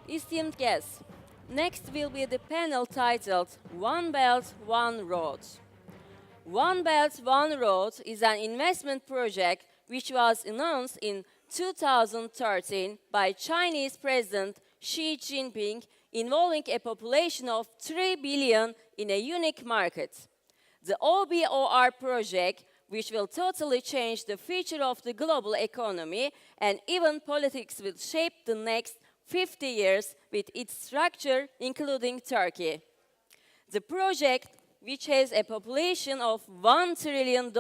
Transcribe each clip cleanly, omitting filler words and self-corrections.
Esteemed guests, next will be the panel titled One Belt, One Road. One Belt, One Road is an investment project which was announced in 2013 by Chinese President Xi Jinping, involving a population of 3 billion in a unique market. The OBOR project, which will totally change the future of the global economy and even politics, will shape the next 50 years with its structure, including Turkey. The project, which has a population of $1 trillion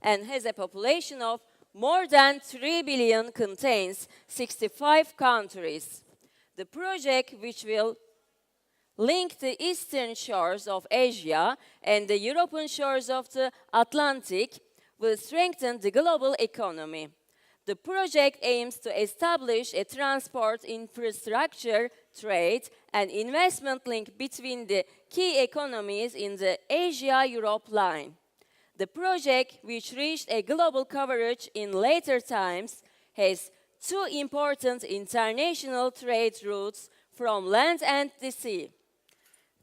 and has a population of more than 3 billion, contains 65 countries. The project, which will link the eastern shores of Asia and the European shores of the Atlantic, will strengthen the global economy. The project aims to establish a transport infrastructure, trade, and investment link between the key economies in the Asia-Europe line. The project, which reached a global coverage in later times, has two important international trade routes from land and the sea.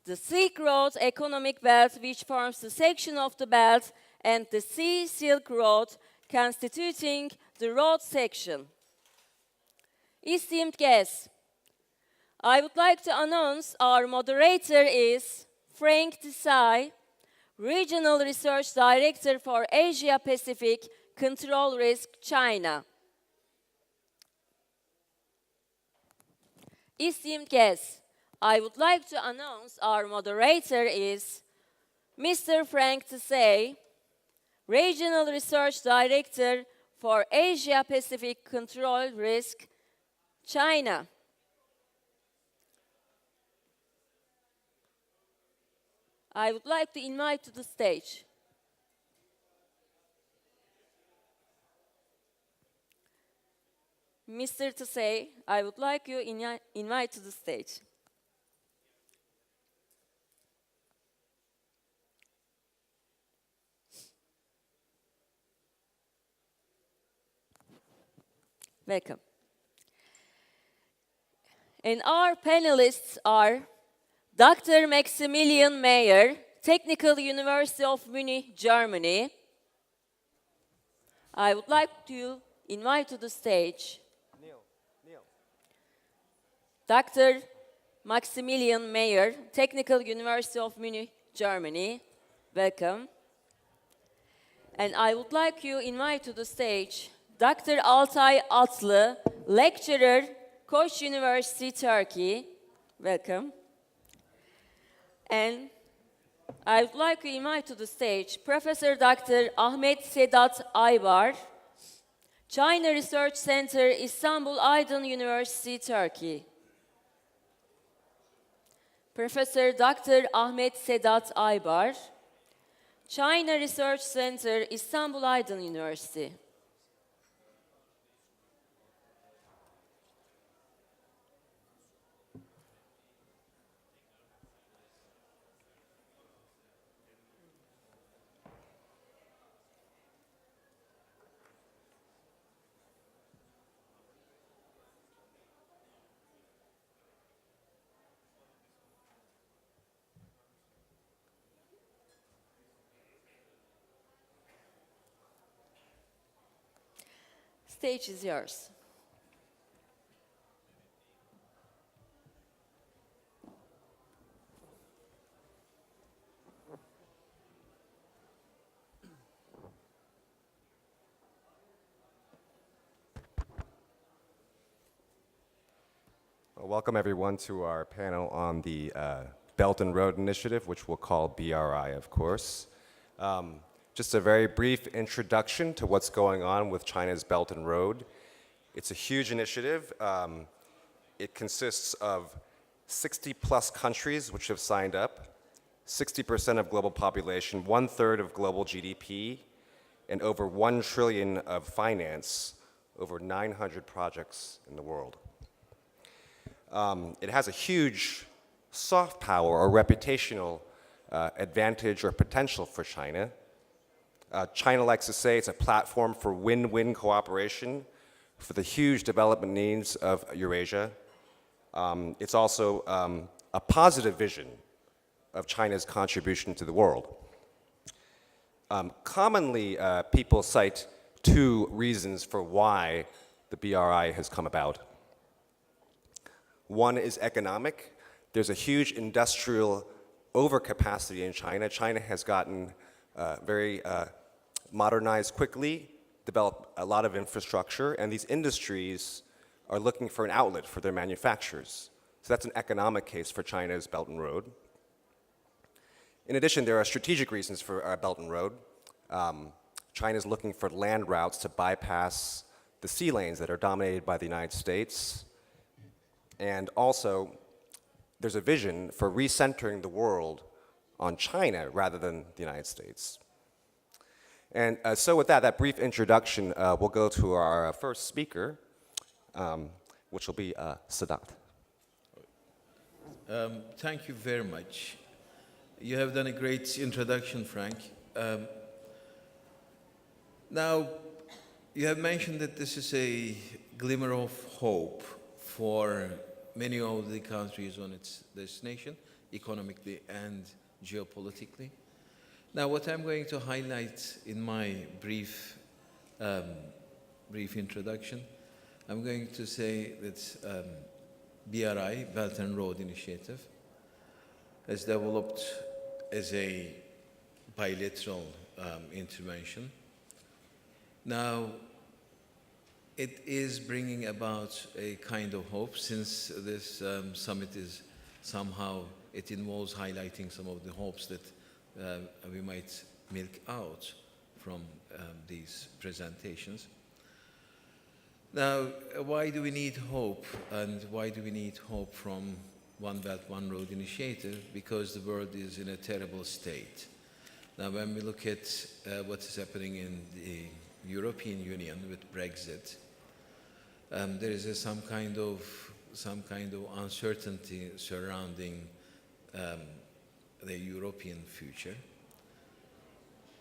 The Silk Road economic belt, which forms the section of the belt, and the Sea Silk Road, constituting the road section. Esteemed guests, I would like to announce our moderator is Frank Tsai, Regional Research Director for Asia Pacific Control Risk China. Esteemed guests, I would like to announce our moderator is Mr. Frank Tsai, Regional Research Director for Asia Pacific Control Risk China. I would like to invite to the stage Mr. Tsai. I would like you invite to the stage. Welcome. And our panelists are Dr. Maximilian Mayer, Technical University of Munich, Germany. I would like to invite to the stage Dr. Maximilian Mayer, Technical University of Munich, Germany. Welcome. And I would like to invite to the stage Dr. Altay Atlı, lecturer, Koç University, Turkey. Welcome. And I would like to invite to the stage Professor Dr. Ahmet Sedat Aybar, China Research Center, Istanbul Aydın University, Turkey. Professor Dr. Ahmet Sedat Aybar, China Research Center, Istanbul Aydın University. Stage is yours. Welcome everyone to our panel on the Belt and Road Initiative, which we'll call BRI, of course. Just a very brief introduction to what's going on with China's Belt and Road. It's a huge initiative. It consists of 60 plus countries which have signed up, 60% of global population, 1/3 of global GDP, and over 1 trillion of finance, over 900 projects in the world. It has a huge soft power or reputational advantage or potential for China. China likes to say it's a platform for win-win cooperation for the huge development needs of Eurasia. It's also a positive vision of China's contribution to the world. Commonly, people cite two reasons for why the BRI has come about. One is economic. There's a huge industrial overcapacity in China. China has gotten very modernized quickly, developed a lot of infrastructure, and these industries are looking for an outlet for their manufacturers. So that's an economic case for China's Belt and Road. In addition, there are strategic reasons for our Belt and Road. China is looking for land routes to bypass the sea lanes that are dominated by the United States. And also, there's a vision for recentering the world on China rather than the United States. And so with that brief introduction, we'll go to our first speaker, which will be Sadat. Thank you very much. You have done a great introduction, Frank. Now, you have mentioned that this is a glimmer of hope for many of the countries on its destination, economically and geopolitically. Now, what I'm going to highlight in my brief introduction, I'm going to say that BRI, Belt and Road Initiative, has developed as a bilateral intervention. Now, it is bringing about a kind of hope, since this summit is somehow, it involves highlighting some of the hopes that we might milk out from these presentations. Now, why do we need hope, and why do we need hope from One Belt, One Road initiative? Because the world is in a terrible state. Now, when we look at what is happening in the European Union with Brexit, there is some kind of uncertainty surrounding the European future,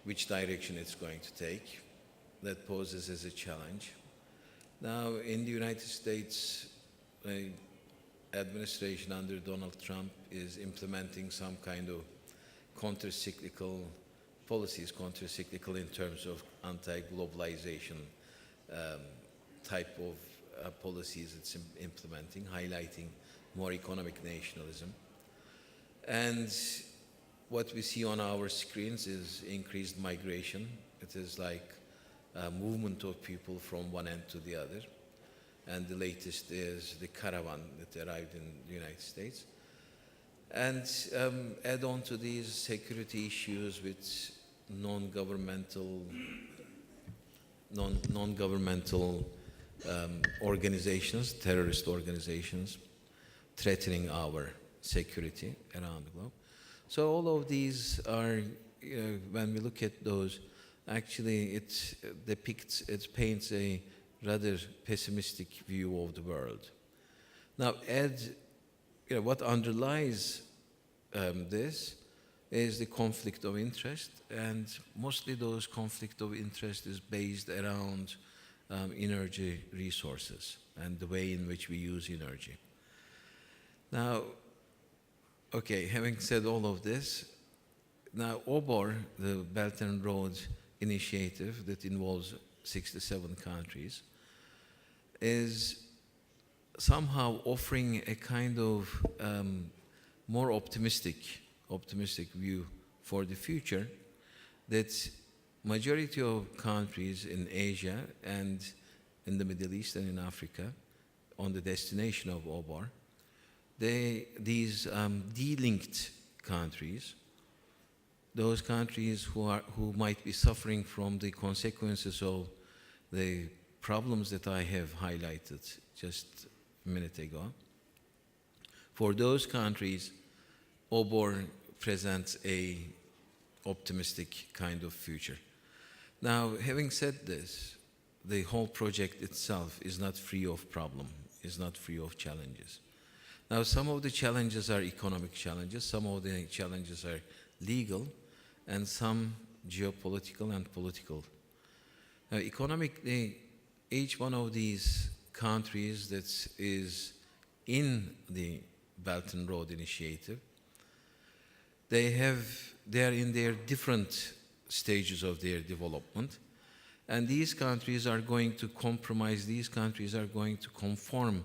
which direction it's going to take. That poses as a challenge. Now, in the United States, the administration under Donald Trump is implementing some kind of counter-cyclical policies, counter-cyclical in terms of anti-globalization type of policies it's implementing, highlighting more economic nationalism. And what we see on our screens is increased migration. It is like a movement of people from one end to the other. And the latest is the caravan that arrived in the United States. And add on to these security issues with non-governmental organizations, terrorist organizations, threatening our security around the globe. So all of these are, when we look at those, actually it paints a rather pessimistic view of the world. Now, what underlies this is the conflict of interest, and mostly those conflict of interest is based around energy resources and the way in which we use energy. Now, okay, having said all of this, now OBOR, the Belt and Road Initiative that involves 67 countries, is somehow offering a kind of more optimistic view for the future, that majority of countries in Asia and in the Middle East and in Africa, on the destination of OBOR, these de-linked countries, those countries who might be suffering from the consequences of the problems that I have highlighted just a minute ago, for those countries, OBOR presents a optimistic kind of future. Now, having said this, the whole project itself is not free of problem, is not free of challenges. Now, some of the challenges are economic challenges, some of the challenges are legal, and some geopolitical and political. Now, economically, each one of these countries that is in the Belt and Road Initiative. They are in their different stages of their development, and these countries are going to compromise, these countries are going to conform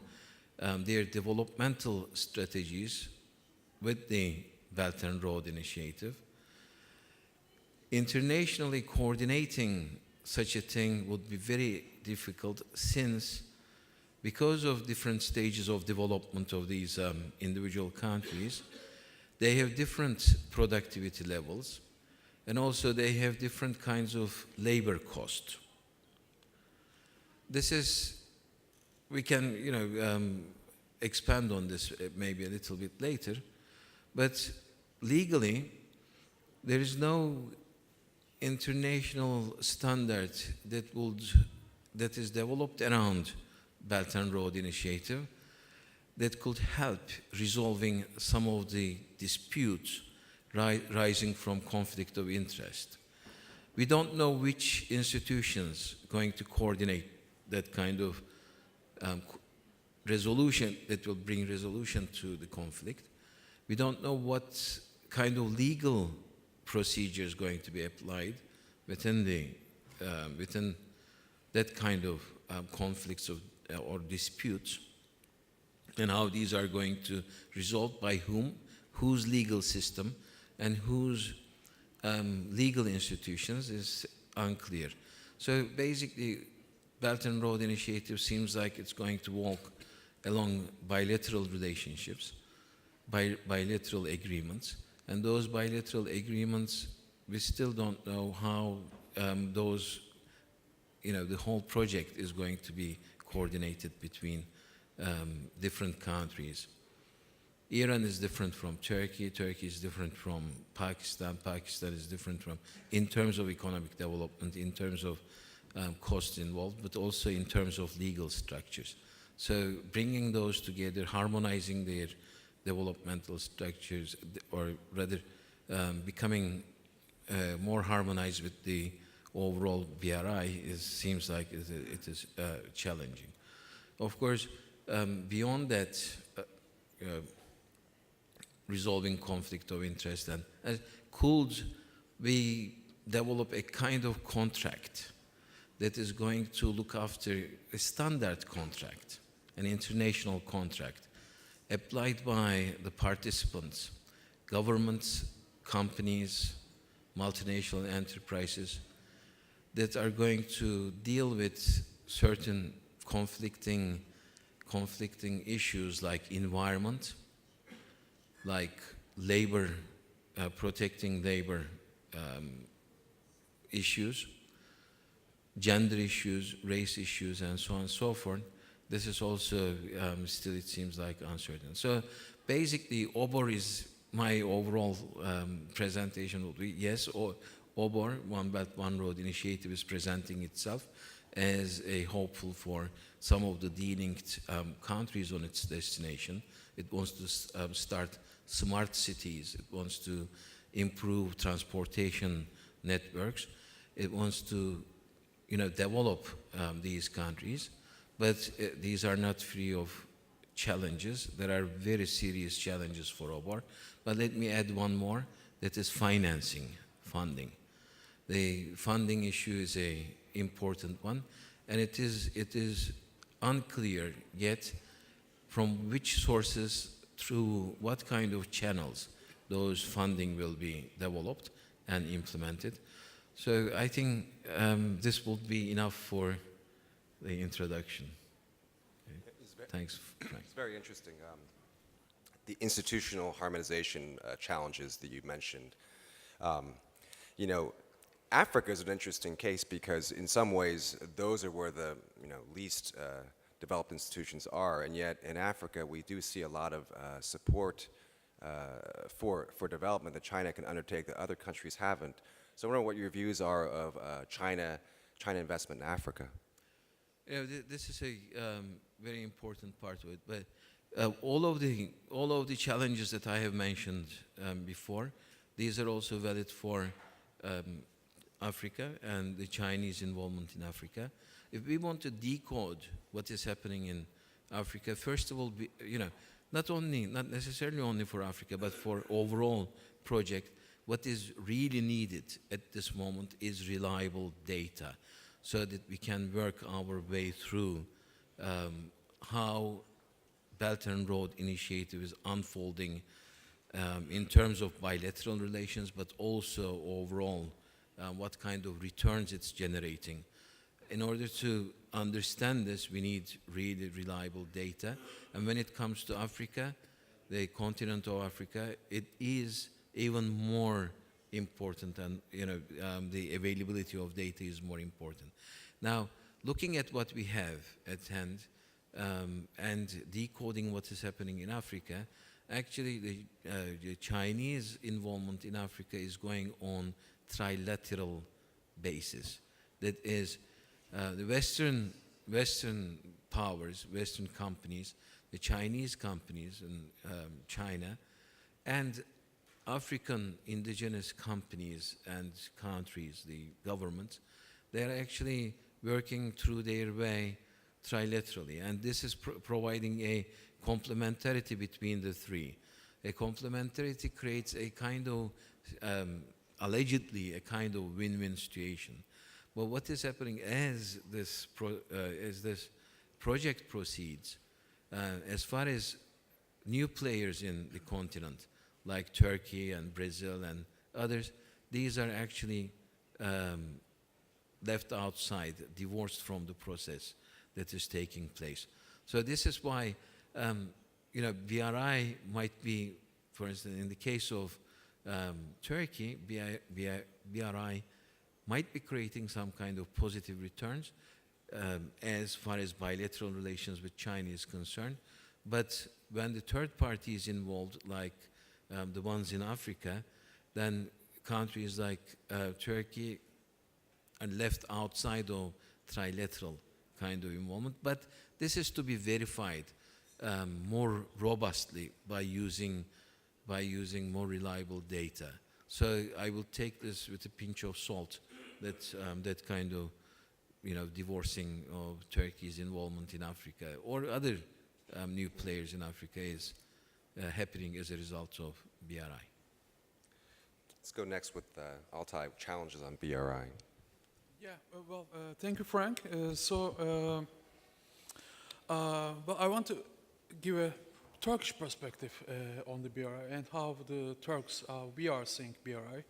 their developmental strategies with the Belt and Road Initiative. Internationally coordinating such a thing would be very difficult, since because of different stages of development of these individual countries, they have different productivity levels, and also they have different kinds of labor cost. This is, we can, expand on this maybe a little bit later, but legally, there is no international standard that is developed around Belt and Road Initiative that could help resolving some of the disputes rising from conflict of interest. We don't know which institutions going to coordinate that kind of resolution that will bring resolution to the conflict. We don't know what kind of legal procedure is going to be applied within that kind of conflicts or disputes, and how these are going to resolved by whom, whose legal system, and whose legal institutions is unclear. So basically, Belt and Road Initiative seems like it's going to walk along bilateral relationships, bilateral agreements, and those bilateral agreements, we still don't know how those, the whole project is going to be coordinated between different countries. Iran is different from Turkey, Turkey is different from Pakistan, Pakistan is different from, in terms of economic development, in terms of costs involved, but also in terms of legal structures. So bringing those together, harmonizing their developmental structures, or rather becoming more harmonized with the overall BRI seems like it is challenging. Of course, beyond that, resolving conflict of interest, and could we develop a kind of contract that is going to look after a standard contract, an international contract, applied by the participants, governments, companies, multinational enterprises, that are going to deal with certain conflicting issues like environment, like labor, protecting labor issues, gender issues, race issues, and so on and so forth. This is also still, it seems like, uncertain. So basically, OBOR is, my overall presentation will be, yes, OBOR, One Belt, One Road Initiative, is presenting itself as a hopeful for some of the de-linked countries on its destination. It wants to start smart cities. It wants to improve transportation networks. It wants to, develop these countries. But these are not free of challenges. There are very serious challenges for OBOR. But let me add one more, that is financing, funding. The funding issue is an important one, and it is unclear yet from which sources, through what kind of channels, those funding will be developed and implemented. So I think this will be enough for the introduction. Okay. Thanks, Frank. It's very interesting. The institutional harmonization challenges that you mentioned. Africa is an interesting case because in some ways those are where the least developed institutions are, and yet in Africa we do see a lot of support for development that China can undertake that other countries haven't. So I wonder what your views are of China investment in Africa. This is a very important part of it, but all of the challenges that I have mentioned before, these are also valid for Africa and the Chinese involvement in Africa. If we want to decode what is happening in Africa. First of all, not necessarily only for Africa, but for overall project, what is really needed at this moment is reliable data, so that we can work our way through how Belt and Road Initiative is unfolding in terms of bilateral relations, but also overall what kind of returns it's generating. In order to understand this, we need really reliable data. And when it comes to Africa, the continent of Africa, it is even more important, and the availability of data is more important. Now, looking at what we have at hand and decoding what is happening in Africa, actually the Chinese involvement in Africa is going on trilateral basis. That is, the Western powers, Western companies, the Chinese companies in China, and African indigenous companies and countries, the governments, they are actually working through their way trilaterally. And this is providing a complementarity between the three. A complementarity creates a kind of, allegedly, a kind of win-win situation. But what is happening as this project proceeds, as far as new players in the continent, like Turkey and Brazil and others, these are actually left outside, divorced from the process that is taking place. So this is why, BRI might be, for instance, in the case of Turkey, BRI might be creating some kind of positive returns as far as bilateral relations with China is concerned. But when the third party is involved, like the ones in Africa, then countries like Turkey are left outside of trilateral kind of involvement. But this is to be verified more robustly by using more reliable data. So I will take this with a pinch of salt, that kind of divorcing of Turkey's involvement in Africa or other new players in Africa is happening as a result of BRI. Let's go next with Altay, challenges on BRI. Yeah, thank you, Frank. I want to give a Turkish perspective on the BRI and how the Turks, we are seeing BRI.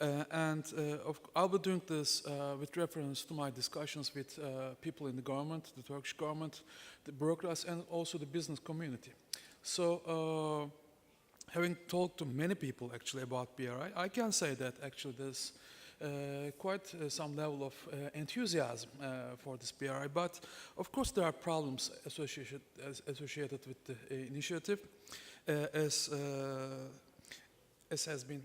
I'll be doing this with reference to my discussions with people in the government, the Turkish government, the bureaucrats, and also the business community. So, having talked to many people actually about BRI, I can say that actually there's quite some level of enthusiasm for this BRI, but of course there are problems associated with the initiative, as has been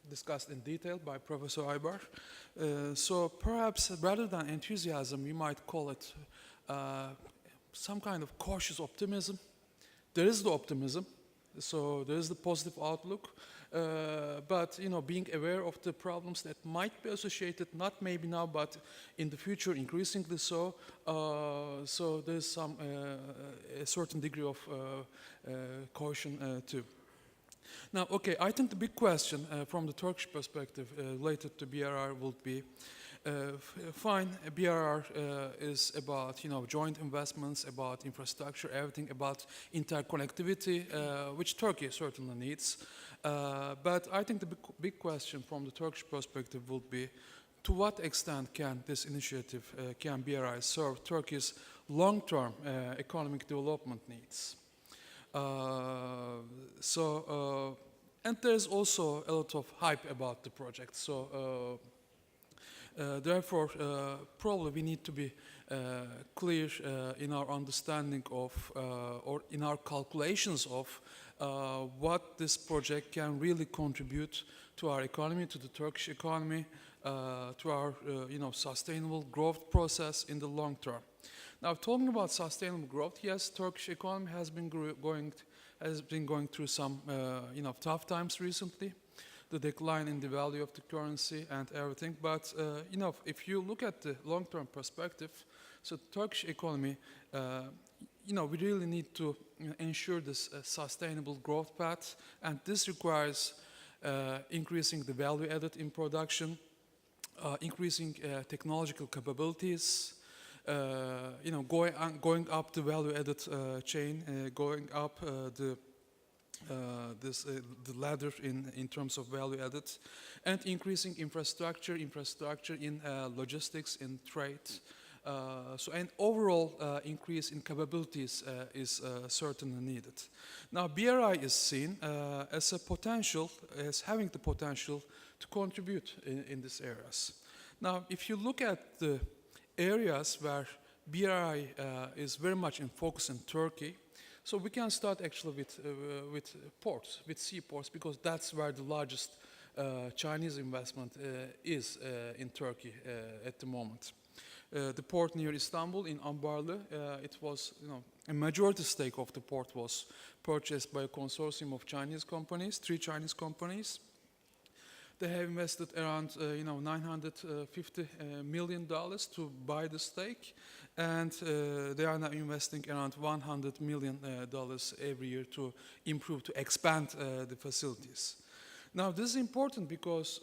discussed in detail by Professor Aybar. So perhaps rather than enthusiasm, we might call it some kind of cautious optimism. There is the optimism, so there is the positive outlook, but being aware of the problems that might be associated, not maybe now, but in the future, increasingly so. So there's some a certain degree of caution too. Now, okay, I think the big question from the Turkish perspective related to BRR would be, fine, BRR is about joint investments, about infrastructure, everything about interconnectivity, which Turkey certainly needs. But I think the big question from the Turkish perspective would be, to what extent can this initiative, can BRI serve Turkey's long-term economic development needs? And there's also a lot of hype about the project. So therefore, probably we need to be clear in our understanding of, or in our calculations of what this project can really contribute to our economy, to the Turkish economy, to our sustainable growth process in the long term. Now, talking about sustainable growth, yes, Turkish economy has been going through some tough times recently, the decline in the value of the currency and everything. But if you look at the long-term perspective, so the Turkish economy we really need to ensure this sustainable growth path, and this requires increasing the value added in production, increasing technological capabilities, going up the value added chain, going up the ladder in terms of value added, and increasing infrastructure in logistics, in trade. And overall increase in capabilities is certainly needed. Now, BRI is seen as having the potential to contribute in these areas. Now, if you look at the areas where BRI is very much in focus in Turkey, so we can start actually with ports, with seaports, because that's where the largest Chinese investment is in Turkey at the moment. The port near Istanbul in Ambarlı, it was, a majority stake of the port was purchased by a consortium of Chinese companies, 3 Chinese companies. They have invested around, $950 million to buy the stake, and they are now investing around $100 million every year to improve, to expand the facilities. Now, this is important because,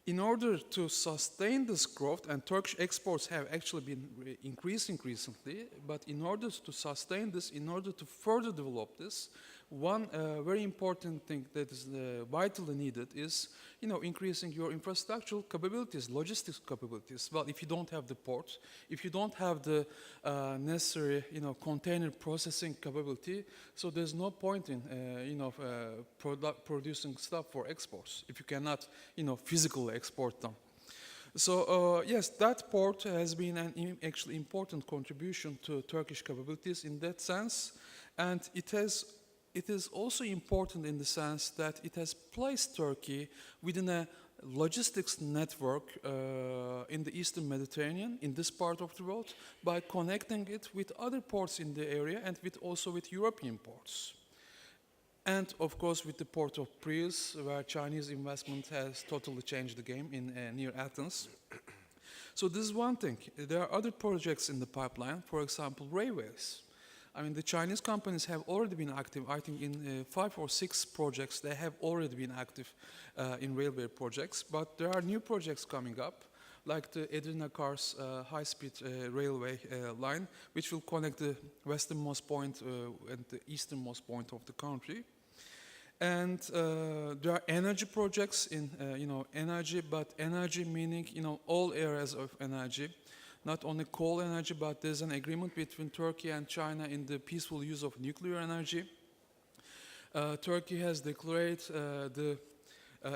in order to sustain this growth, and Turkish exports have actually been increasing recently, but in order to sustain this, in order to further develop this, one very important thing that is vitally needed is, increasing your infrastructural capabilities, logistics capabilities. Well, if you don't have the port, if you don't have the necessary, container processing capability, so there's no point in, producing stuff for exports if you cannot, physically export them. So yes, that port has been an actually important contribution to Turkish capabilities in that sense, and it is also important in the sense that it has placed Turkey within a logistics network in the Eastern Mediterranean, in this part of the world, by connecting it with other ports in the area and also with European ports. And of course with the port of Piraeus, where Chinese investment has totally changed the game near Athens. So this is one thing. There are other projects in the pipeline, for example, railways. I mean, the Chinese companies have already been active, I think in 5 or 6 projects, they have already been active in railway projects, but there are new projects coming up, like the Edirne-Kars high-speed railway line, which will connect the westernmost point and the easternmost point of the country. And there are energy projects in, energy, but energy meaning, all areas of energy. Not only coal energy, but there's an agreement between Turkey and China in the peaceful use of nuclear energy. Turkey has declared the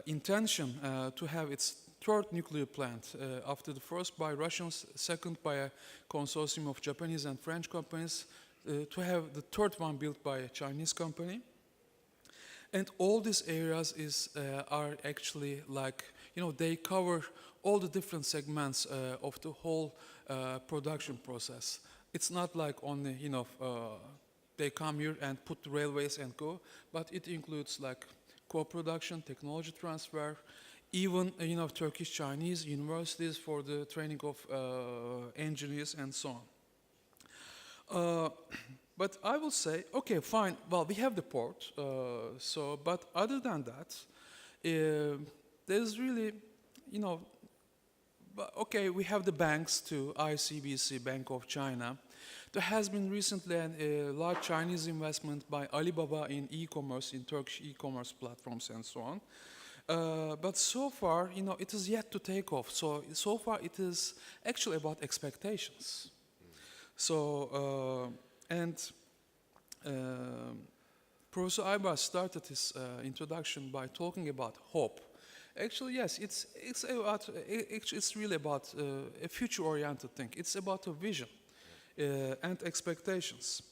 intention to have its 3rd nuclear plant after the first by Russians, second by a consortium of Japanese and French companies, to have the 3rd one built by a Chinese company. And all these areas are actually like, they cover all the different segments of the whole production process. It's not like only, they come here and put the railways and go, but it includes like co-production, technology transfer, even, Turkish-Chinese universities for the training of engineers and so on. But I will say, okay, fine, well, we have the port, but other than that, there's really, okay, we have the banks too, ICBC, Bank of China. There has been recently a large Chinese investment by Alibaba in e-commerce, in Turkish e-commerce platforms and so on. But so far, it is yet to take off. So far it is actually about expectations. So, Professor Aybar started his introduction by talking about hope. Actually, yes, it's really about a future-oriented thing. It's about a vision and expectations.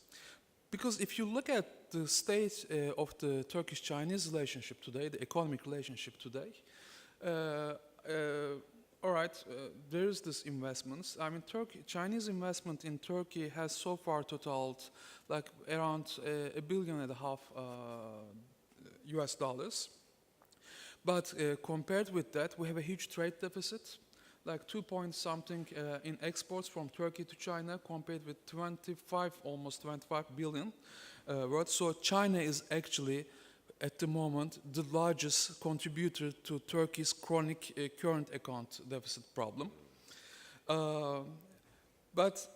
Because if you look at the state of the Turkish-Chinese relationship today, the economic relationship today, all right, there is this investments. I mean, Chinese investment in Turkey has so far totaled like around $1.5 billion US dollars. But compared with that, we have a huge trade deficit. like 2 point something in exports from Turkey to China compared with 25, almost 25 billion worth. So China is actually at the moment the largest contributor to Turkey's chronic current account deficit problem. But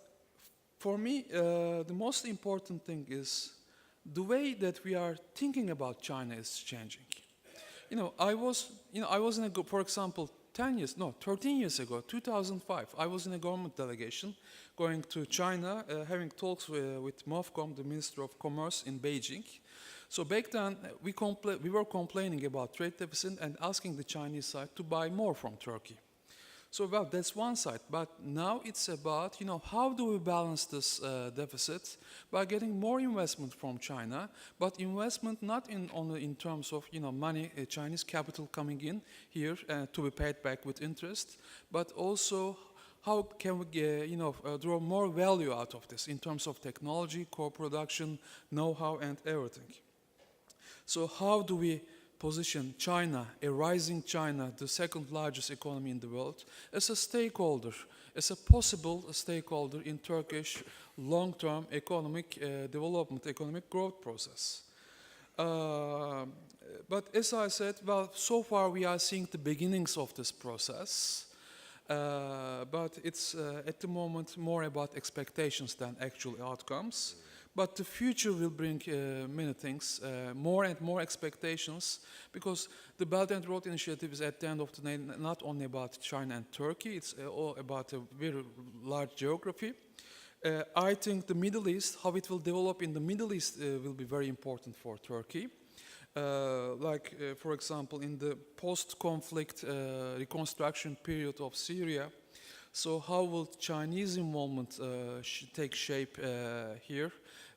for me, the most important thing is the way that we are thinking about China is changing. I was in a, for example, 13 years ago, 2005, I was in a government delegation going to China, having talks with MOFCOM, the Minister of Commerce in Beijing. So back then, we were complaining about trade deficit and asking the Chinese side to buy more from Turkey. So, well, that's one side. But now it's about, how do we balance this deficit by getting more investment from China, but investment not only in terms of, money, Chinese capital coming in here to be paid back with interest, but also how can we, draw more value out of this in terms of technology, co-production, know-how, and everything. So how do we position China, a rising China, the second largest economy in the world, as a stakeholder, as a possible stakeholder in Turkish long-term economic development, economic growth process? But as I said, well, so far we are seeing the beginnings of this process, but it's at the moment more about expectations than actual outcomes. But the future will bring many things, more and more expectations, because the Belt and Road Initiative is at the end of the day not only about China and Turkey, it's all about a very large geography. I think the Middle East, how it will develop in the Middle East will be very important for Turkey. For example, in the post-conflict reconstruction period of Syria, so how will Chinese involvement take shape here?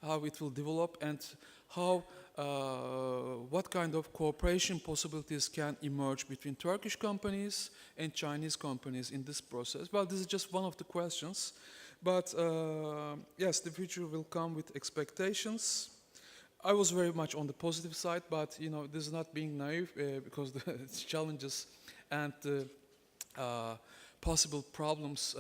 How it will develop, and how, what kind of cooperation possibilities can emerge between Turkish companies and Chinese companies in this process? Well, this is just one of the questions. But yes, the future will come with expectations. I was very much on the positive side, but this is not being naive because the challenges and the possible problems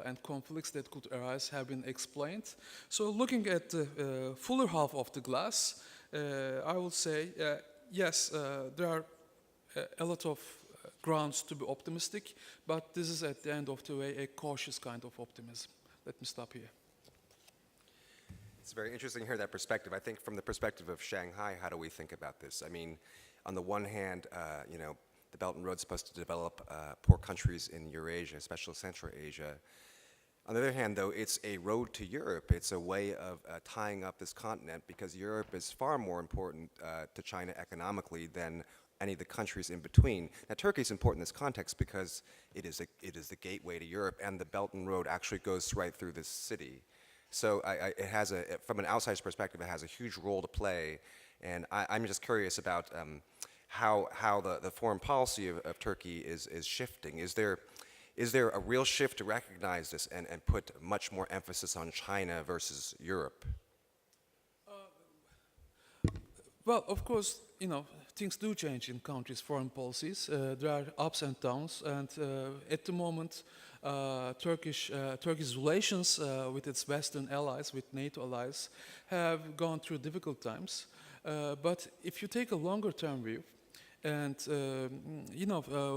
and conflicts that could arise have been explained. So looking at the fuller half of the glass, I would say, yes, there are a lot of grounds to be optimistic, but this is at the end of the way a cautious kind of optimism. Let me stop here. It's very interesting to hear that perspective. I think from the perspective of Shanghai, how do we think about this? I mean, on the one hand, the Belt and Road is supposed to develop poor countries in Eurasia, especially Central Asia. On the other hand, though, it's a road to Europe. It's a way of tying up this continent, because Europe is far more important to China economically than any of the countries in between. Now, Turkey is important in this context because it is the gateway to Europe, and the Belt and Road actually goes right through this city. So it has from an outsider's perspective, it has a huge role to play. And I'm just curious about how the foreign policy of Turkey is shifting. Is there a real shift to recognize this and put much more emphasis on China versus Europe? Well, of course, things do change in countries' foreign policies. There are ups and downs, and at the moment, Turkish relations with its Western allies, with NATO allies, have gone through difficult times. But if you take a longer-term view, and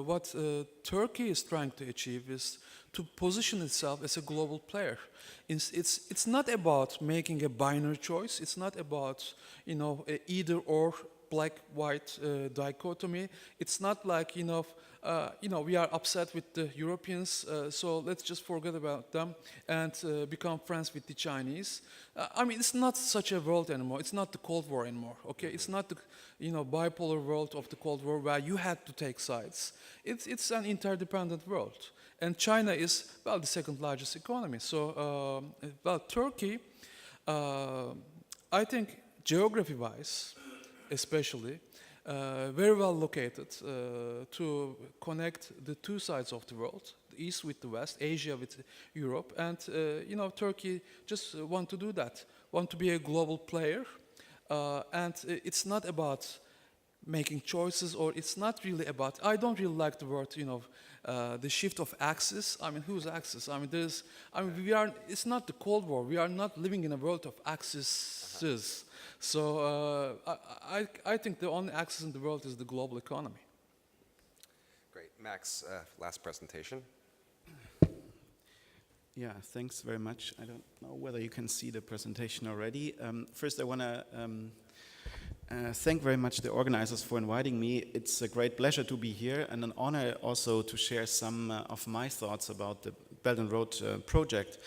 what Turkey is trying to achieve is to position itself as a global player. It's not about making a binary choice. It's not about a either or black-white dichotomy. It's not like we are upset with the Europeans, so let's just forget about them and become friends with the Chinese. I mean, it's not such a world anymore. It's not the Cold War anymore. Okay, it's not the bipolar world of the Cold War where you had to take sides. It's an interdependent world, and China is the second largest economy. So, Turkey, I think geography-wise, especially, very well located to connect the two sides of the world, the East with the West, Asia with Europe, and Turkey just want to do that, want to be a global player, and it's not about making choices, or it's not really about, I don't really like the word, the shift of axis. I mean, whose axis? I mean, it's not the Cold War. We are not living in a world of axes. So I think the only axis in the world is the global economy. Great. Max, last presentation. Yeah, thanks very much. I don't know whether you can see the presentation already. First, I want to thank very much the organizers for inviting me. It's a great pleasure to be here and an honor also to share some of my thoughts about the Belt and Road project.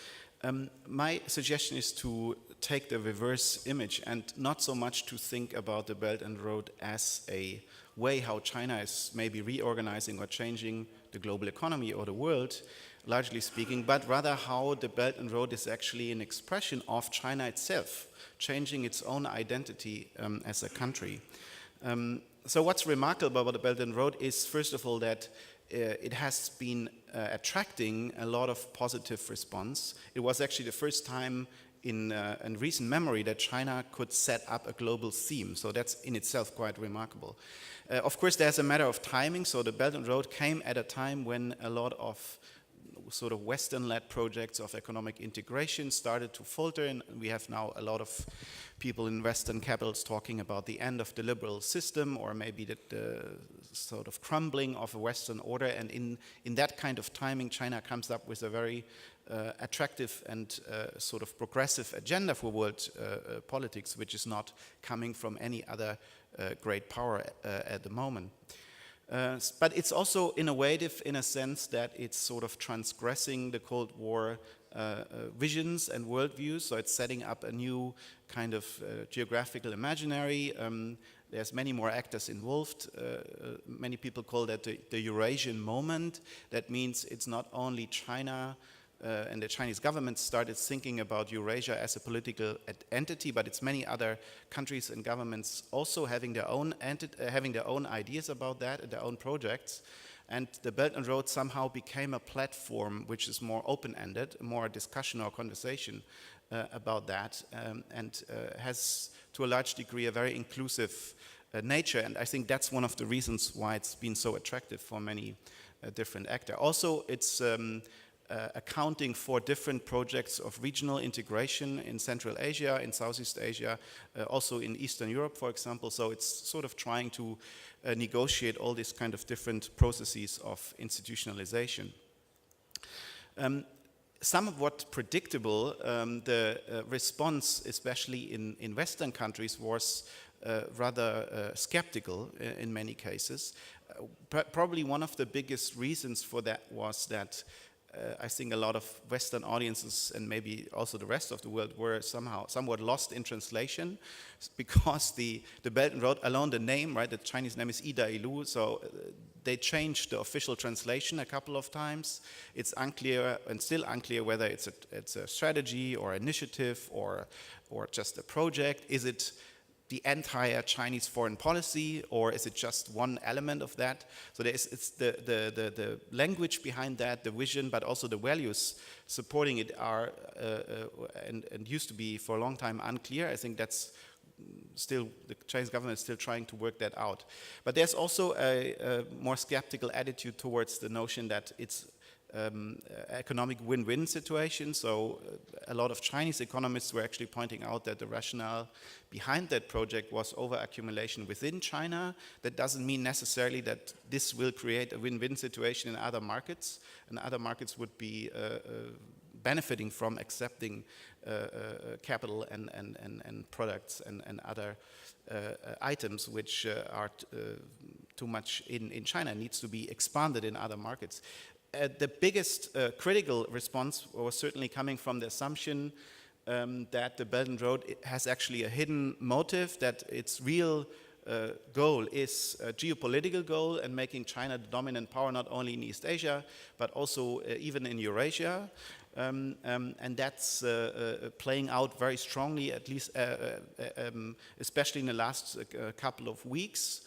My suggestion is to take the reverse image and not so much to think about the Belt and Road as a way how China is maybe reorganizing or changing the global economy or the world, largely speaking, but rather how the Belt and Road is actually an expression of China itself, changing its own identity as a country. So what's remarkable about the Belt and Road is, first of all, that it has been attracting a lot of positive response. It was actually the first time in recent memory that China could set up a global theme. So that's in itself quite remarkable. Of course, there's a matter of timing. So the Belt and Road came at a time when a lot of sort of Western-led projects of economic integration started to falter, and we have now a lot of people in Western capitals talking about the end of the liberal system, or maybe the sort of crumbling of a Western order. And in that kind of timing, China comes up with a very attractive and sort of progressive agenda for world politics, which is not coming from any other great power at the moment. But it's also innovative in a sense that it's sort of transgressing the Cold War visions and worldviews. So it's setting up a new kind of geographical imaginary. There's many more actors involved. Many people call that the Eurasian moment. That means it's not only China and the Chinese government started thinking about Eurasia as a political entity, but it's many other countries and governments also having their own ideas about that and their own projects. And the Belt and Road somehow became a platform which is more open-ended, more discussion or conversation about that, and has to a large degree a very inclusive nature. And I think that's one of the reasons why it's been so attractive for many different actors. Also, it's accounting for different projects of regional integration in Central Asia, in Southeast Asia, also in Eastern Europe, for example. So it's sort of trying to negotiate all these kind of different processes of institutionalization. Somewhat predictable, the response, especially in Western countries, was rather skeptical in many cases. Probably one of the biggest reasons for that was that I think a lot of Western audiences and maybe also the rest of the world were somewhat lost in translation, because the Belt and Road, alone the name, right, the Chinese name is Ida-Ilu, so they changed the official translation a couple of times. It's unclear and still unclear whether it's a strategy or initiative or just a project. Is it the entire Chinese foreign policy, or is it just one element of that? So it's the language behind that, the vision, but also the values supporting it are and used to be for a long time unclear. I think that's still, the Chinese government is still trying to work that out. But there's also a more skeptical attitude towards the notion that it's economic win-win situation. So a lot of Chinese economists were actually pointing out that the rationale behind that project was over-accumulation within China. That doesn't mean necessarily that this will create a win-win situation in other markets, and other markets would be benefiting from accepting capital and products and other items which are too much in China, needs to be expanded in other markets. The biggest critical response was certainly coming from the assumption that the Belt and Road has actually a hidden motive, that its real goal is a geopolitical goal and making China the dominant power not only in East Asia, but also even in Eurasia. And that's playing out very strongly, at least especially in the last couple of weeks.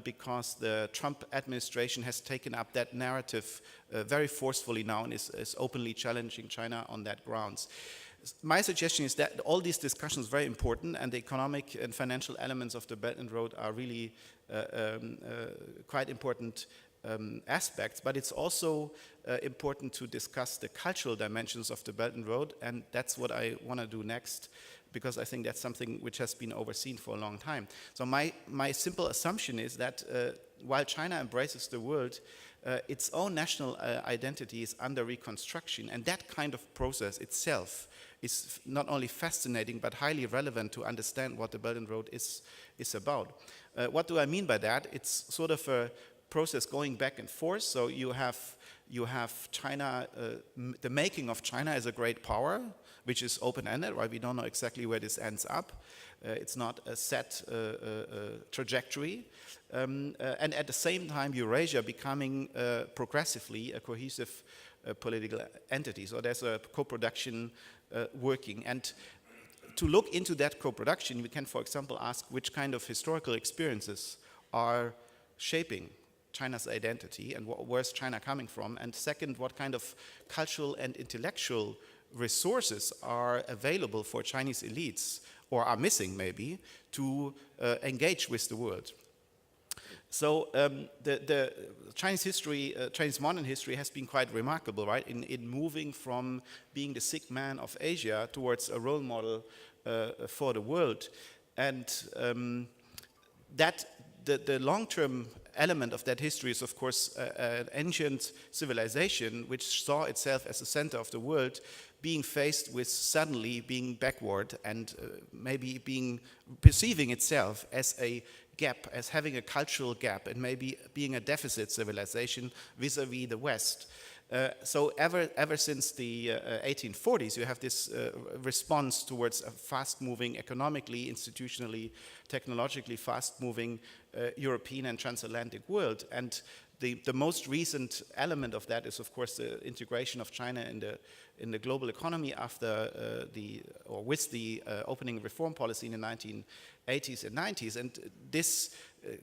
Because the Trump administration has taken up that narrative very forcefully now and is openly challenging China on that grounds. My suggestion is that all these discussions are very important, and the economic and financial elements of the Belt and Road are really quite important aspects, but it's also important to discuss the cultural dimensions of the Belt and Road, and that's what I want to do next, because I think that's something which has been overseen for a long time. So my simple assumption is that while China embraces the world, its own national identity is under reconstruction, and that kind of process itself is not only fascinating but highly relevant to understand what the Belt and Road is about. What do I mean by that? It's sort of a process going back and forth. So you have China, the making of China as a great power, which is open-ended, right? We don't know exactly where this ends up. It's not a set trajectory. And at the same time, Eurasia becoming progressively a cohesive political entity. So there's a co-production working. And to look into that co-production, we can, for example, ask which kind of historical experiences are shaping China's identity and where's China coming from. And second, what kind of cultural and intellectual resources are available for Chinese elites, or are missing maybe, to engage with the world. So the Chinese history, Chinese modern history has been quite remarkable, right? In moving from being the sick man of Asia towards a role model for the world. And that the long-term element of that history is, of course, an ancient civilization which saw itself as the center of the world, being faced with suddenly being backward and maybe perceiving itself as a gap, as having a cultural gap, and maybe being a deficit civilization vis-a-vis the West. So ever since the 1840s, you have this response towards a fast-moving, economically, institutionally, technologically fast-moving European and transatlantic world. And the most recent element of that is, of course, the integration of China in the global economy after with the opening reform policy in the 1980s and 90s. And this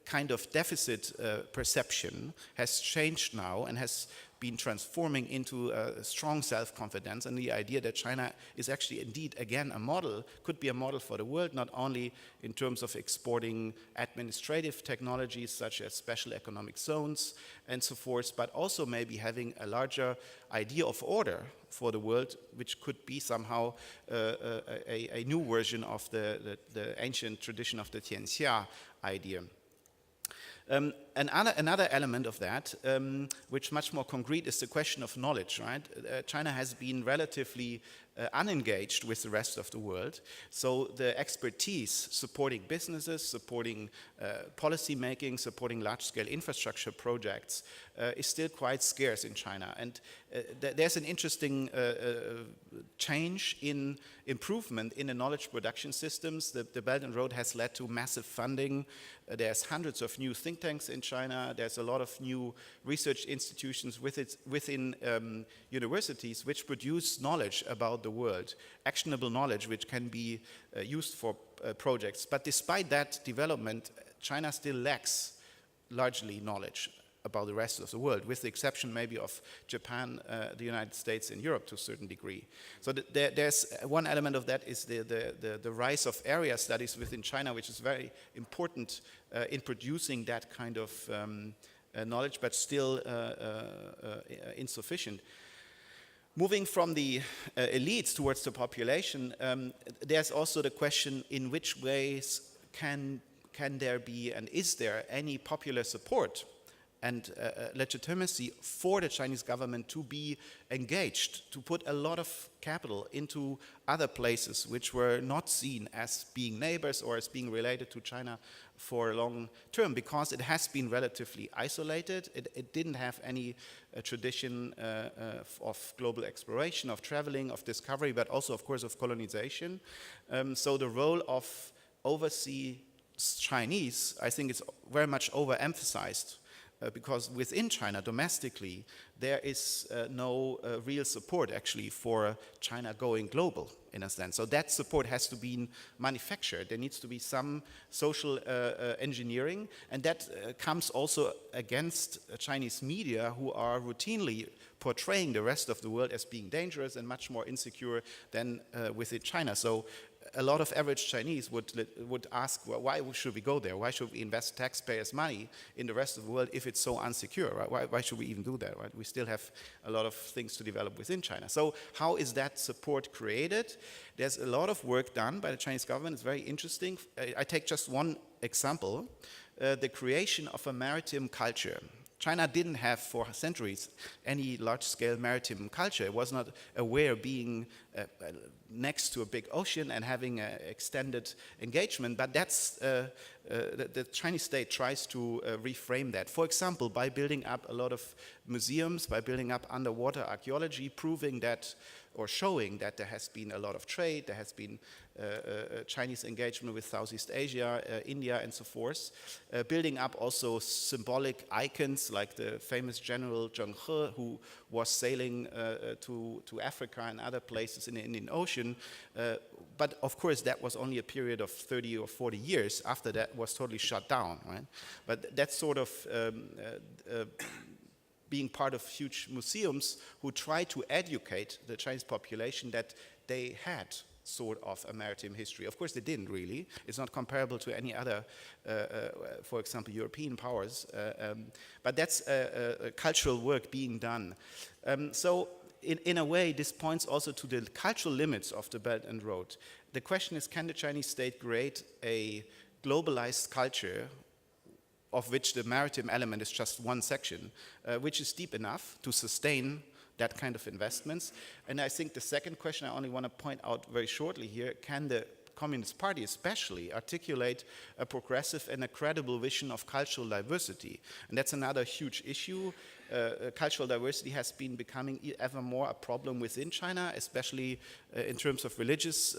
kind of deficit perception has changed now and has been transforming into a strong self-confidence, and the idea that China is actually indeed again a model, could be a model for the world, not only in terms of exporting administrative technologies such as special economic zones and so forth, but also maybe having a larger idea of order for the world, which could be somehow a new version of the ancient tradition of the Tianxia idea. Another element of that, which much more concrete, is the question of knowledge, right? China has been relatively unengaged with the rest of the world. So the expertise supporting businesses, supporting policy making, supporting large-scale infrastructure projects is still quite scarce in China. And there's an interesting change in improvement in the knowledge production systems. The Belt and Road has led to massive funding. There's hundreds of new think tanks in China. There's a lot of new research institutions within universities which produce knowledge about the world, actionable knowledge which can be used for projects. But despite that development, China still lacks largely knowledge about the rest of the world, with the exception maybe of Japan, the United States, and Europe to a certain degree. So there's one element of that is the rise of area studies within China, which is very important in producing that kind of knowledge, but still insufficient. Moving from the elites towards the population, there's also the question in which ways can there be and is there any popular support and legitimacy for the Chinese government to be engaged, to put a lot of capital into other places which were not seen as being neighbors or as being related to China for a long term, because it has been relatively isolated. It didn't have any tradition of global exploration, of traveling, of discovery, but also, of course, of colonization. So the role of overseas Chinese, I think, is very much overemphasized because within China, domestically, there is no real support actually for China going global in a sense. So that support has to be manufactured. There needs to be some social engineering, and that comes also against Chinese media who are routinely portraying the rest of the world as being dangerous and much more insecure than within China. So a lot of average Chinese would ask, well, why should we go there? Why should we invest taxpayers' money in the rest of the world if it's so unsecure? Right? Why should we even do that? Right? We still have a lot of things to develop within China. So how is that support created? There's a lot of work done by the Chinese government. It's very interesting. I take just one example, the creation of a maritime culture. China didn't have for centuries any large-scale maritime culture. It was not aware of being next to a big ocean and having an extended engagement, but that's the Chinese state tries to reframe that. For example, by building up a lot of museums, by building up underwater archaeology, proving that or showing that there has been a lot of trade, there has been Chinese engagement with Southeast Asia, India, and so forth. Building up also symbolic icons like the famous General Zheng He, who was sailing to Africa and other places in the Indian Ocean. But of course, that was only a period of 30 or 40 years. After that, was totally shut down. Right? But that's sort of being part of huge museums who try to educate the Chinese population that they had sort of a maritime history. Of course, they didn't really. It's not comparable to any other, for example, European powers. But that's cultural work being done. So in a way, this points also to the cultural limits of the Belt and Road. The question is, can the Chinese state create a globalized culture of which the maritime element is just one section, which is deep enough to sustain that kind of investments? And I think the second question I only want to point out very shortly here, can the Communist Party especially articulate a progressive and a credible vision of cultural diversity? And that's another huge issue. Cultural diversity has been becoming ever more a problem within China, especially in terms of religious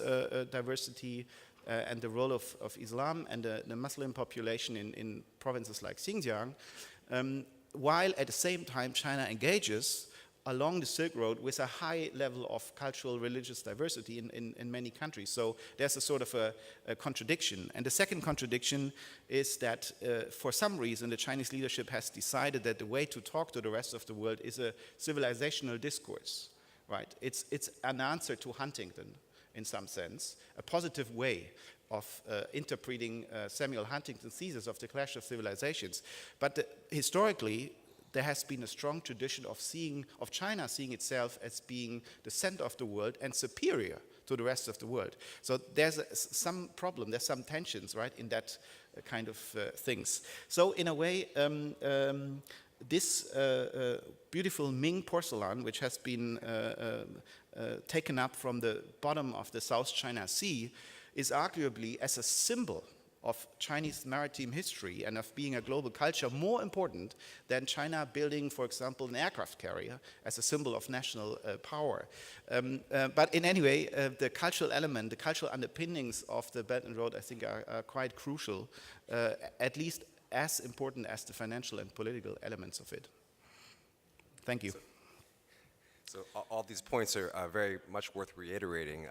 diversity, and the role of Islam and the Muslim population in provinces like Xinjiang, while at the same time China engages along the Silk Road with a high level of cultural religious diversity in many countries. So there's a sort of a contradiction. And the second contradiction is that for some reason the Chinese leadership has decided that the way to talk to the rest of the world is a civilizational discourse. Right? It's an answer to Huntington, in some sense, a positive way of interpreting Samuel Huntington's thesis of the clash of civilizations. But historically, there has been a strong tradition of China seeing itself as being the center of the world and superior to the rest of the world. So there's some problem, there's some tensions, right, in that kind of things. So in a way, this beautiful Ming porcelain, which has been taken up from the bottom of the South China Sea, is arguably as a symbol of Chinese maritime history and of being a global culture more important than China building, for example, an aircraft carrier as a symbol of national power. But in any way, the cultural element, the cultural underpinnings of the Belt and Road, I think, are quite crucial, at least as important as the financial and political elements of it. Thank you. So all these points are very much worth reiterating.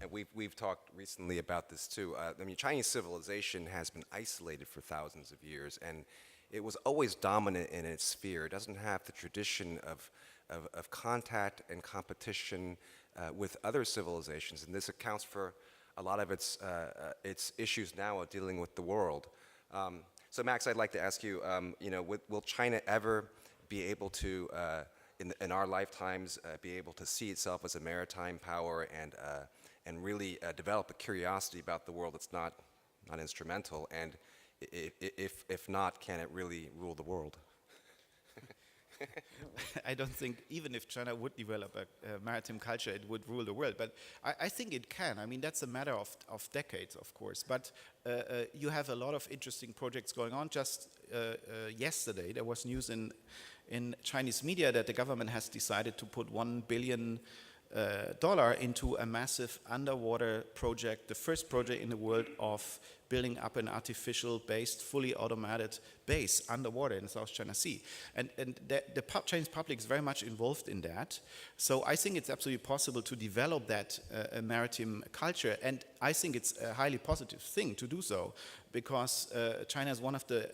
And we've talked recently about this too. I mean, Chinese civilization has been isolated for thousands of years, and it was always dominant in its sphere. It doesn't have the tradition of contact and competition with other civilizations, and this accounts for a lot of its issues now of dealing with the world. So, Max, I'd like to ask you, will China ever be able to, in our lifetimes, be able to see itself as a maritime power and really develop a curiosity about the world that's not instrumental? And if not, can it really rule the world? I don't think, even if China would develop a maritime culture, it would rule the world. But I think it can. I mean, that's a matter of decades, of course. But you have a lot of interesting projects going on. Just yesterday, there was news in Chinese media that the government has decided to put 1 billion dollar into a massive underwater project, the first project in the world of building up an artificial-based, fully automated base underwater in the South China Sea. And the Chinese public is very much involved in that. So I think it's absolutely possible to develop that maritime culture. And I think it's a highly positive thing to do so, because China is one of the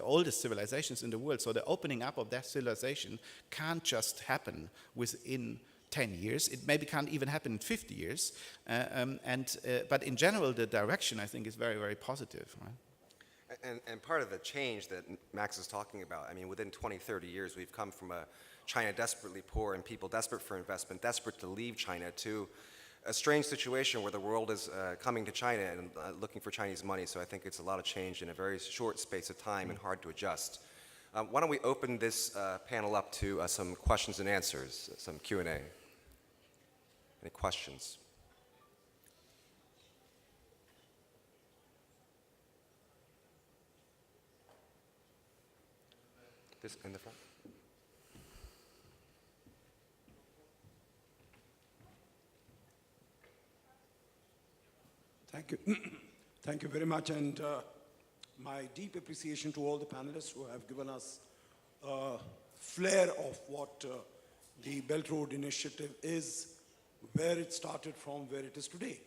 oldest civilizations in the world. So the opening up of that civilization can't just happen within 10 years. It maybe can't even happen in 50 years. But in general, the direction, I think, is very, very positive. Right? And part of the change that Max is talking about, I mean, within 20, 30 years, we've come from a China desperately poor and people desperate for investment, desperate to leave China, to a strange situation where the world is coming to China and looking for Chinese money. So I think it's a lot of change in a very short space of time and hard to adjust. Why don't we open this panel up to some questions and answers, some Q&A. Any questions? This in the front. Thank you. Thank you very much, and my deep appreciation to all the panelists who have given us a flair of what the Belt Road Initiative is, where it started from, where it is today.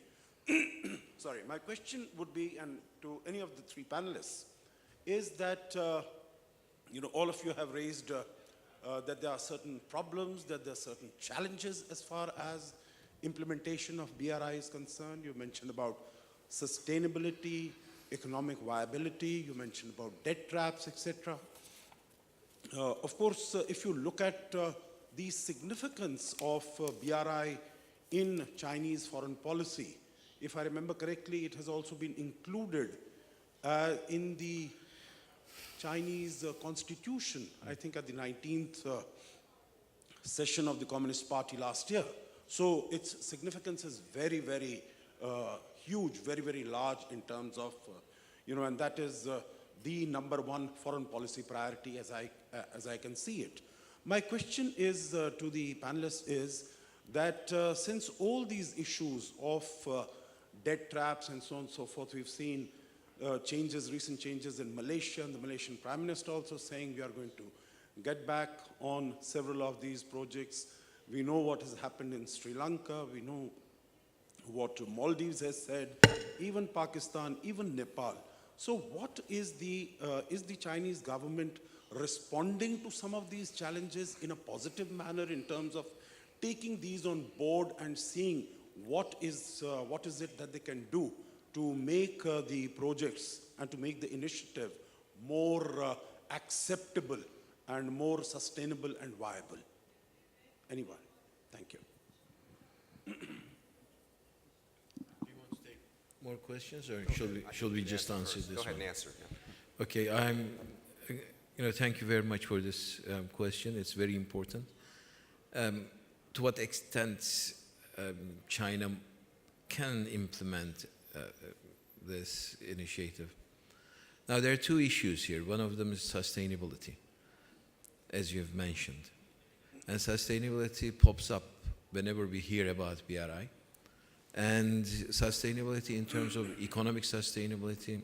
Sorry, my question would be, and to any of the three panelists, is that all of you have raised that there are certain problems, that there are certain challenges as far as implementation of BRI is concerned. You mentioned about sustainability, economic viability, you mentioned about debt traps, etc. Of course, if you look at the significance of BRI in Chinese foreign policy, if I remember correctly, it has also been included in the Chinese constitution, I think at the 19th session of the Communist Party last year. So its significance is very, very huge, very, very large in terms of, and that is the number one foreign policy priority as I can see it. My question is to the panelists is that since all these issues of debt traps and so on and so forth, we've seen recent changes in Malaysia, and the Malaysian Prime Minister also saying we are going to get back on several of these projects. We know what has happened in Sri Lanka, we know what Maldives has said, even Pakistan, even Nepal. So what is the Chinese government responding to some of these challenges in a positive manner in terms of taking these on board and seeing what is it that they can do to make the projects and to make the initiative more acceptable and more sustainable and viable? Anyone? Thank you. Do you want to take more questions, or should we just answer this one? Go ahead and answer. Yeah. Okay, thank you very much for this question. It's very important. To what extent China can implement this initiative? Now, there are two issues here. One of them is sustainability, as you've mentioned. And sustainability pops up whenever we hear about BRI. And sustainability in terms of economic sustainability,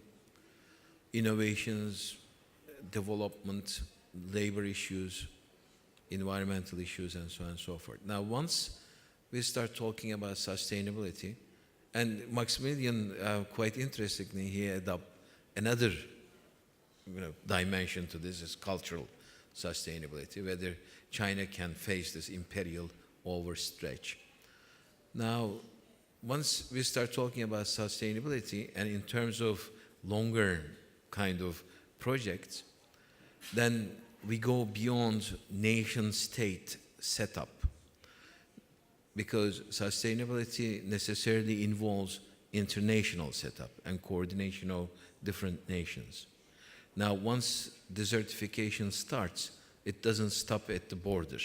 innovations, development, labor issues, environmental issues, and so on and so forth. Now, once we start talking about sustainability, and Maximilian, quite interestingly, he had up another dimension to this, is cultural sustainability, whether China can face this imperial overstretch. Now, once we start talking about sustainability, and in terms of longer kind of projects, then we go beyond nation-state setup, because sustainability necessarily involves international setup and coordination of different nations. Now, once desertification starts, it doesn't stop at the border.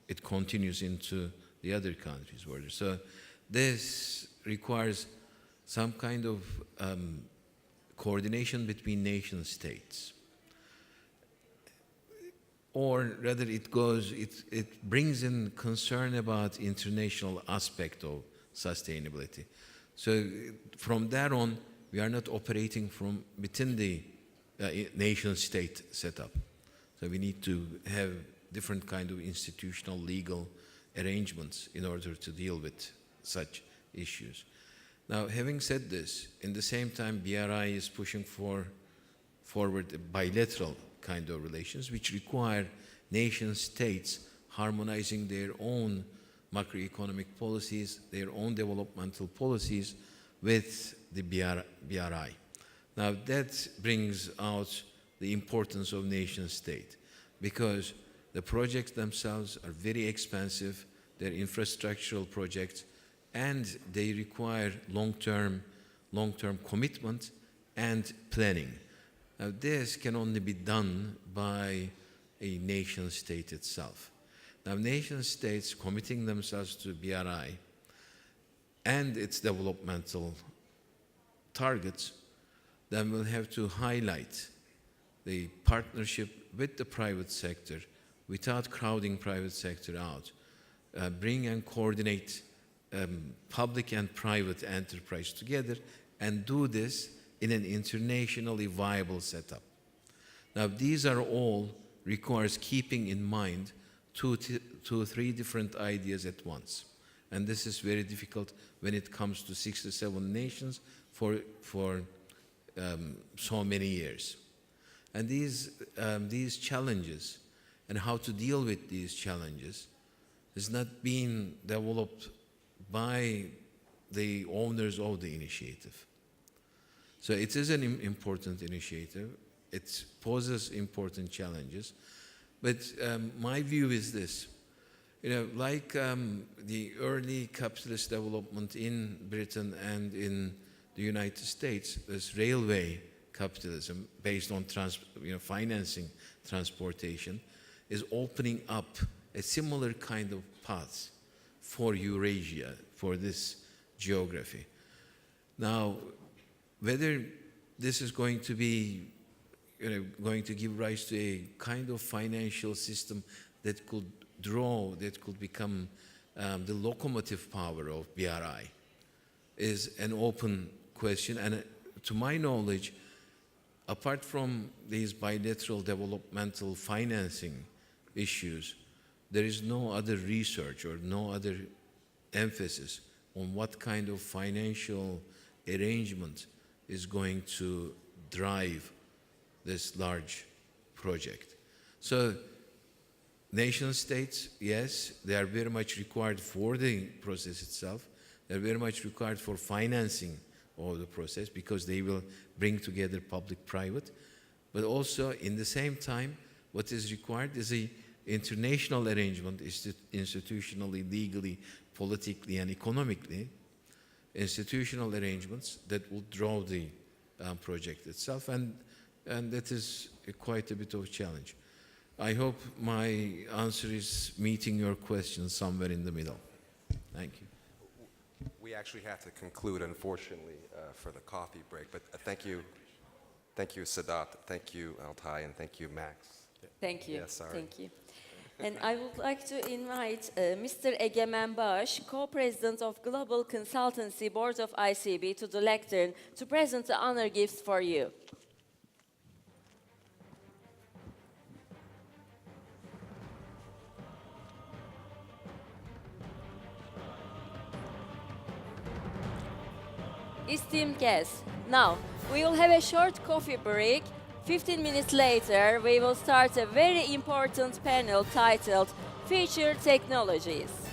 It continues into the other countries' borders. So this requires some kind of coordination between nation states. or rather it brings in concern about international aspect of sustainability. So from there on, we are not operating from within the nation-state setup. So we need to have different kind of institutional legal arrangements in order to deal with such issues. Now, having said this, in the same time, BRI is pushing forward bilateral kind of relations, which require nation-states harmonizing their own macroeconomic policies, their own developmental policies with the BRI. Now, that brings out the importance of nation-state, because the projects themselves are very expensive, they're infrastructural projects, and they require long-term commitment and planning. Now, this can only be done by a nation-state itself. Now, nation-states committing themselves to BRI and its developmental targets then will have to highlight the partnership with the private sector without crowding private sector out, bring and coordinate public and private enterprise together, and do this in an internationally viable setup. Now, these are all requires keeping in mind two or three different ideas at once. And this is very difficult when it comes to 67 nations for so many years. And these challenges and how to deal with these challenges has not been developed by the owners of the initiative. So it is an important initiative. It poses important challenges. But my view is this. You know, like the early capitalist development in Britain and in the United States, this railway capitalism based on financing transportation is opening up a similar kind of path for Eurasia, for this geography. Now, whether this is going to be going to give rise to a kind of financial system that could become the locomotive power of BRI is an open question. And to my knowledge, apart from these bilateral developmental financing issues, there is no other research or no other emphasis on what kind of financial arrangement is going to drive this large project. So nation states, yes, they are very much required for the process itself. They're very much required for financing of the process because they will bring together public-private. But also, in the same time, what is required is an international arrangement, institutionally, legally, politically, and economically, institutional arrangements that will draw the project itself. And that is quite a bit of a challenge. I hope my answer is meeting your question somewhere in the middle. Thank you. We actually have to conclude, unfortunately, for the coffee break. But thank you, Sadat. Thank you, Altai, and thank you, Max. Thank you. Yeah, sorry. Thank you. And I would like to invite Mr. Egemen Bağış, co-president of Global Consultancy Board of ICB, to the lectern to present the honor gifts for you. Esteemed guests, now we will have a short coffee break. 15 minutes later, we will start a very important panel titled Future Technologies.